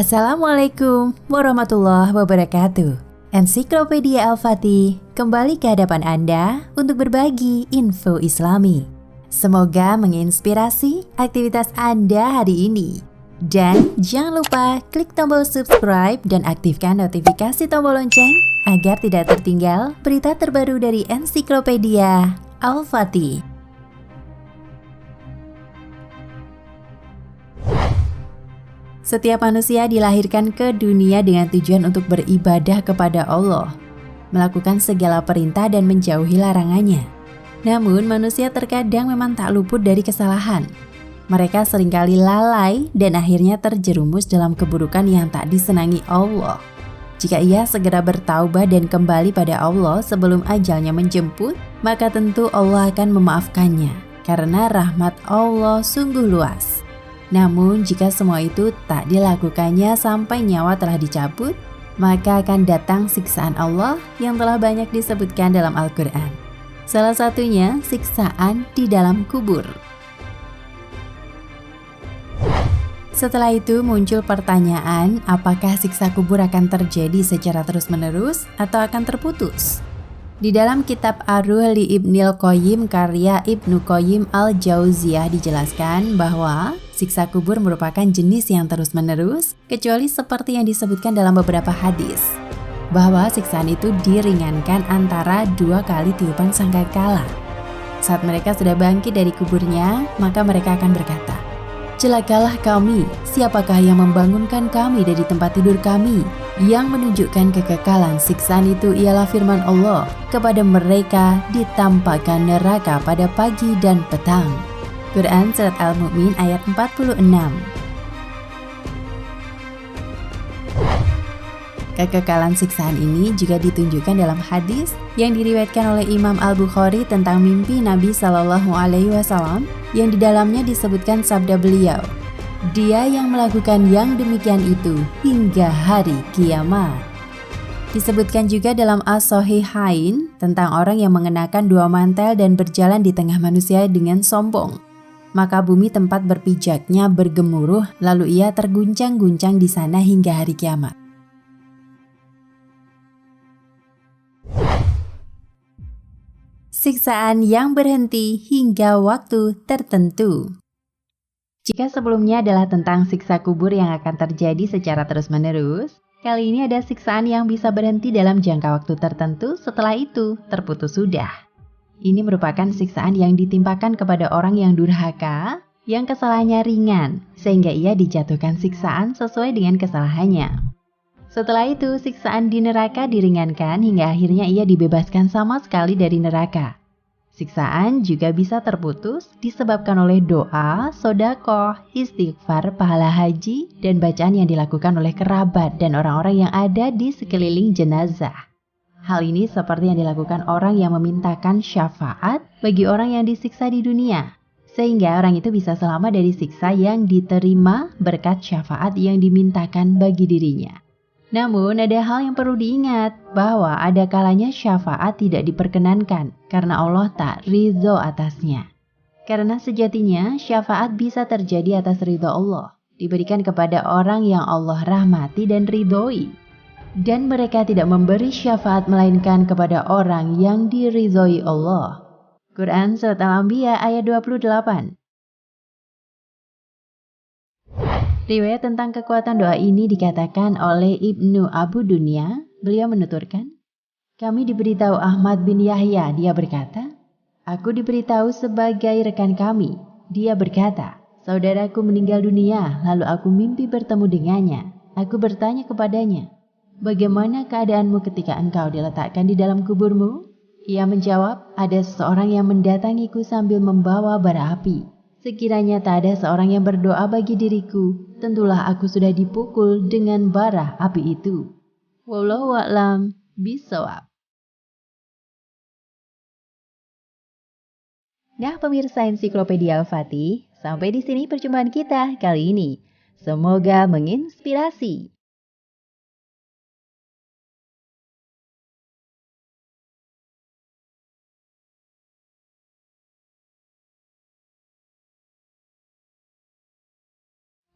Assalamualaikum warahmatullahi wabarakatuh. Ensiklopedia Al-Fatih kembali ke hadapan Anda untuk berbagi info Islami. Semoga menginspirasi aktivitas Anda hari ini. Dan jangan lupa klik tombol subscribe dan aktifkan notifikasi tombol lonceng agar tidak tertinggal berita terbaru dari Ensiklopedia Al-Fatih. Setiap manusia dilahirkan ke dunia dengan tujuan untuk beribadah kepada Allah, melakukan segala perintah dan menjauhi larangannya. Namun manusia terkadang memang tak luput dari kesalahan. Mereka seringkali lalai dan akhirnya terjerumus dalam keburukan yang tak disenangi Allah. Jika ia segera bertaubat dan kembali pada Allah sebelum ajalnya menjemput, maka tentu Allah akan memaafkannya, karena rahmat Allah sungguh luas. Namun jika semua itu tak dilakukannya sampai nyawa telah dicabut, maka akan datang siksaan Allah yang telah banyak disebutkan dalam Al-Quran. Salah satunya siksaan di dalam kubur. Setelah itu muncul pertanyaan, apakah siksa kubur akan terjadi secara terus-menerus atau akan terputus? Di dalam kitab Ar-Ruh li Ibnil Qayyim karya Ibnu Qayyim Al-Jauziyah dijelaskan bahwa siksa kubur merupakan jenis yang terus-menerus, kecuali seperti yang disebutkan dalam beberapa hadis, bahwa siksaan itu diringankan antara 2 kali tiupan sangkakala. Saat mereka sudah bangkit dari kuburnya, maka mereka akan berkata, "Celakalah kami, siapakah yang membangunkan kami dari tempat tidur kami?" Yang menunjukkan kekekalan siksaan itu ialah firman Allah, kepada mereka ditampakkan neraka pada pagi dan petang. Quran Surat Al-Mu'min ayat 46. Kekekalan siksaan ini juga ditunjukkan dalam hadis yang diriwayatkan oleh Imam Al-Bukhari tentang mimpi Nabi SAW yang di dalamnya disebutkan sabda beliau, "Dia yang melakukan yang demikian itu hingga hari kiamat." Disebutkan juga dalam As-Sahihain tentang orang yang mengenakan 2 mantel dan berjalan di tengah manusia dengan sombong. Maka bumi tempat berpijaknya bergemuruh, lalu ia terguncang-guncang di sana hingga hari kiamat. Siksaan yang berhenti hingga waktu tertentu. Jika sebelumnya adalah tentang siksa kubur yang akan terjadi secara terus-menerus, kali ini ada siksaan yang bisa berhenti dalam jangka waktu tertentu, setelah itu terputus sudah. Ini merupakan siksaan yang ditimpakan kepada orang yang durhaka, yang kesalahannya ringan, sehingga ia dijatuhkan siksaan sesuai dengan kesalahannya. Setelah itu, siksaan di neraka diringankan hingga akhirnya ia dibebaskan sama sekali dari neraka. Siksaan juga bisa terputus disebabkan oleh doa, sedekah, istighfar, pahala haji, dan bacaan yang dilakukan oleh kerabat dan orang-orang yang ada di sekeliling jenazah. Hal ini seperti yang dilakukan orang yang memintakan syafaat bagi orang yang disiksa di dunia, sehingga orang itu bisa selamat dari siksa yang diterima berkat syafaat yang dimintakan bagi dirinya. Namun ada hal yang perlu diingat, bahwa ada kalanya syafaat tidak diperkenankan karena Allah tak ridho atasnya. Karena sejatinya syafaat bisa terjadi atas ridho Allah, diberikan kepada orang yang Allah rahmati dan ridhoi. Dan mereka tidak memberi syafaat melainkan kepada orang yang diridhoi Allah. Quran Surat Al-Anbiya ayat 28. Riwayat tentang kekuatan doa ini dikatakan oleh Ibnu Abu Dunya. Beliau menuturkan, "Kami diberitahu Ahmad bin Yahya, dia berkata, aku diberitahu sebagai rekan kami. Dia berkata, saudaraku meninggal dunia, lalu aku mimpi bertemu dengannya. Aku bertanya kepadanya, bagaimana keadaanmu ketika engkau diletakkan di dalam kuburmu? Ia menjawab, ada seseorang yang mendatangiku sambil membawa bara api. Sekiranya tak ada seorang yang berdoa bagi diriku, tentulah aku sudah dipukul dengan bara api itu. Wallahu a'lam bishawab." Nah pemirsa Ensiklopedia Al-Fatih, sampai di sini perjumpaan kita kali ini. Semoga menginspirasi.